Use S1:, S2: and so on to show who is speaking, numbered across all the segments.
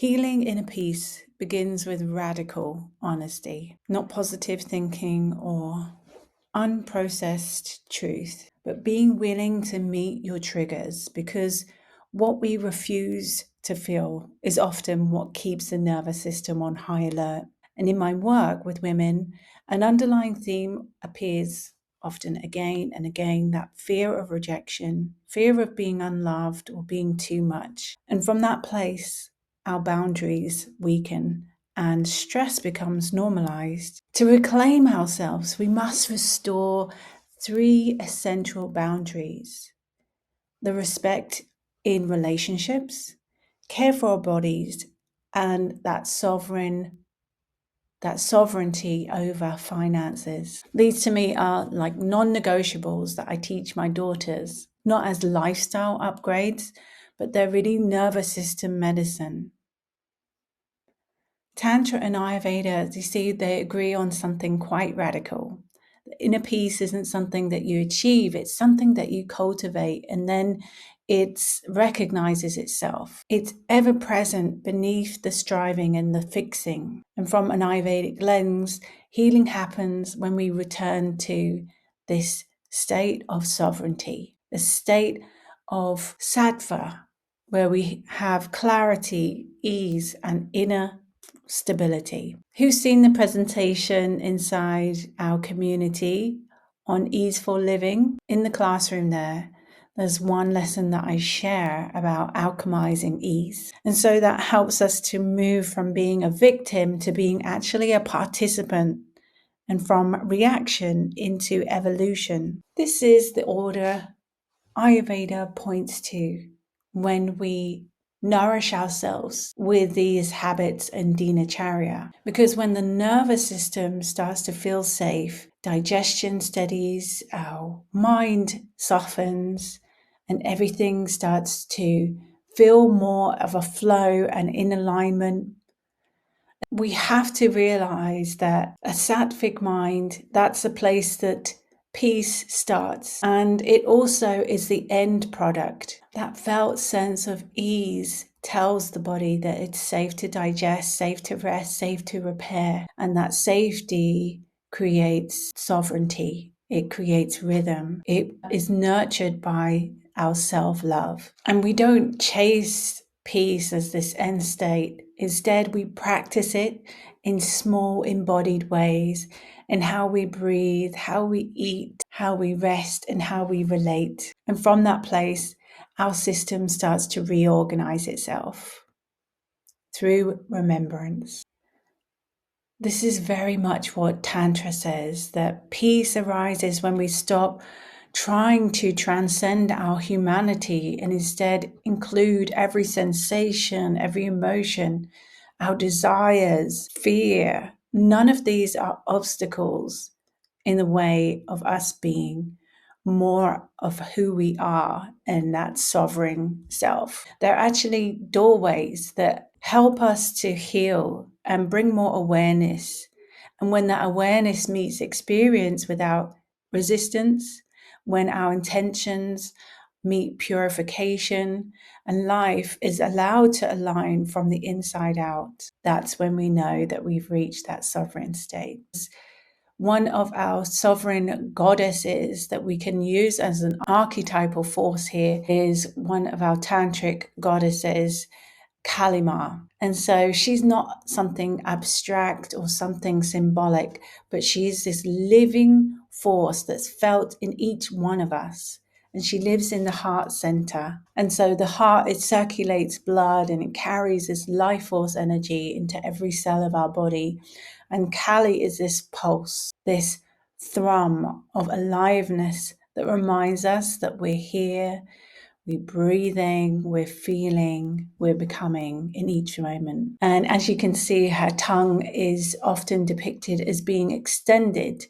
S1: Healing inner peace begins with radical honesty, not positive thinking or unprocessed truth, but being willing to meet your triggers, because what we refuse to feel is often what keeps the nervous system on high alert. And in my work with women, an underlying theme appears often again and again, that fear of rejection, fear of being unloved or being too much. And from that place, our boundaries weaken and stress becomes normalized. To reclaim ourselves, we must restore 3 essential boundaries: the respect in relationships, care for our bodies, and that sovereignty over finances. These to me are like non-negotiables that I teach my daughters, not as lifestyle upgrades, but they're really nervous system medicine. Tantra and Ayurveda, you see, they agree on something quite radical. Inner peace isn't something that you achieve, it's something that you cultivate, and then it recognizes itself. It's ever present beneath the striving and the fixing. And from an Ayurvedic lens, healing happens when we return to this state of sovereignty, the state of sattva, where we have clarity, ease, and inner stability. Who's seen the presentation inside our community on easeful living? In the classroom there's one lesson that I share about alchemizing ease. And so that helps us to move from being a victim to being actually a participant, and from reaction into evolution. This is the order Ayurveda points to when we nourish ourselves with these habits and dinacharya. Because when the nervous system starts to feel safe, digestion steadies, our mind softens, and everything starts to feel more of a flow and in alignment. We have to realize that a sattvic mind, that's a place that peace starts, and it also is the end product. That felt sense of ease tells the body that it's safe to digest, safe to rest, safe to repair, and that safety creates sovereignty. It creates rhythm. It is nurtured by our self-love. And we don't chase peace as this end state. Instead, we practice it in small embodied ways, in how we breathe, how we eat, how we rest, and how we relate. And from that place, our system starts to reorganize itself through remembrance. This is very much what Tantra says, that peace arises when we stop trying to transcend our humanity and instead include every sensation, every emotion, our desires, fear. None of these are obstacles in the way of us being more of who we are and that sovereign self. They're actually doorways that help us to heal and bring more awareness. And when that awareness meets experience without resistance, when our intentions meet purification and life is allowed to align from the inside out, that's when we know that we've reached that sovereign state. One of our sovereign goddesses that we can use as an archetypal force here is one of our tantric goddesses, Kalima. And so she's not something abstract or something symbolic, but she's this living force that's felt in each one of us. And she lives in the heart center. And so the heart, it circulates blood and it carries this life force energy into every cell of our body. And Kali is this pulse, this thrum of aliveness that reminds us that we're here, we're breathing, we're feeling, we're becoming in each moment. And as you can see, her tongue is often depicted as being extended,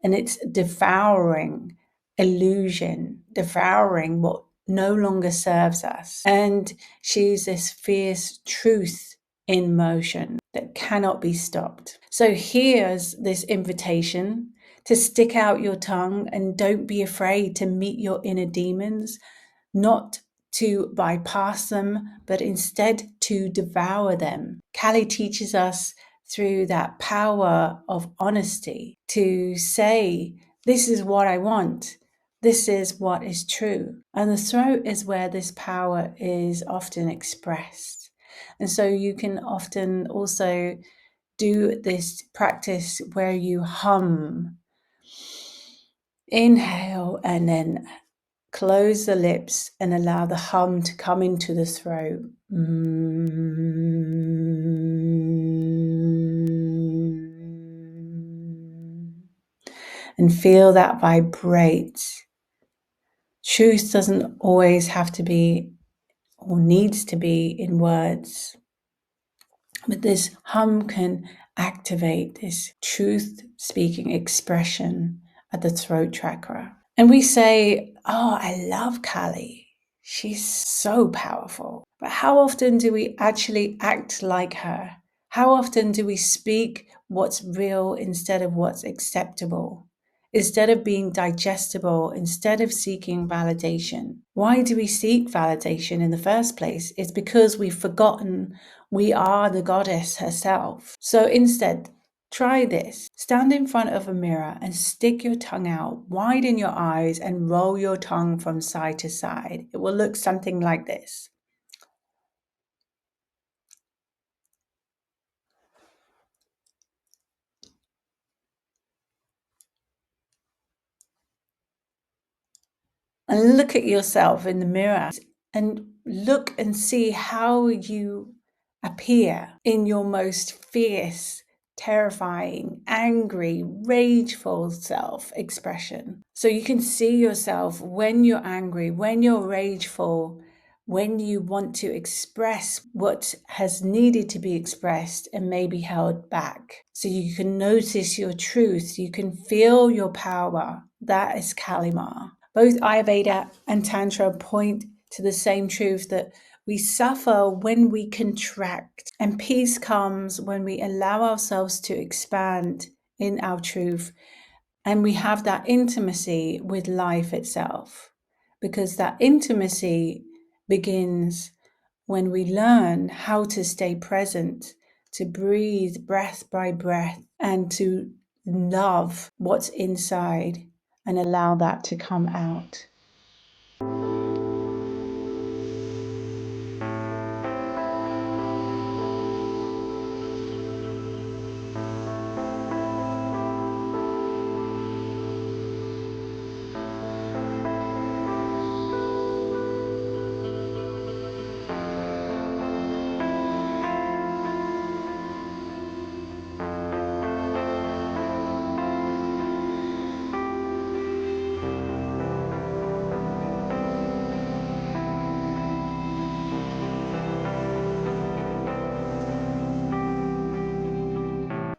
S1: and it's devouring illusion, devouring what no longer serves us. And she's this fierce truth in motion that cannot be stopped. So here's this invitation to stick out your tongue and don't be afraid to meet your inner demons, not to bypass them, but instead to devour them. Kali teaches us through that power of honesty to say, this is what I want. This is what is true. And the throat is where this power is often expressed. And so you can often also do this practice where you hum. Inhale and then close the lips and allow the hum to come into the throat. And feel that vibrate. Truth doesn't always have to be or needs to be in words, but this hum can activate this truth speaking expression at the throat chakra. And we say, oh, I love Kali. She's so powerful. But how often do we actually act like her? How often do we speak what's real instead of what's acceptable? Instead of being digestible, instead of seeking validation? Why do we seek validation in the first place? It's because we've forgotten we are the goddess herself. So instead, try this. Stand in front of a mirror and stick your tongue out, widen your eyes, and roll your tongue from side to side. It will look something like this. And look at yourself in the mirror and look and see how you appear in your most fierce, terrifying, angry, rageful self expression. So you can see yourself when you're angry, when you're rageful, when you want to express what has needed to be expressed and may be held back. So you can notice your truth, you can feel your power. That is Kalima. Both Ayurveda and Tantra point to the same truth that we suffer when we contract, and peace comes when we allow ourselves to expand in our truth, and we have that intimacy with life itself, because that intimacy begins when we learn how to stay present, to breathe breath by breath, and to love what's inside and allow that to come out.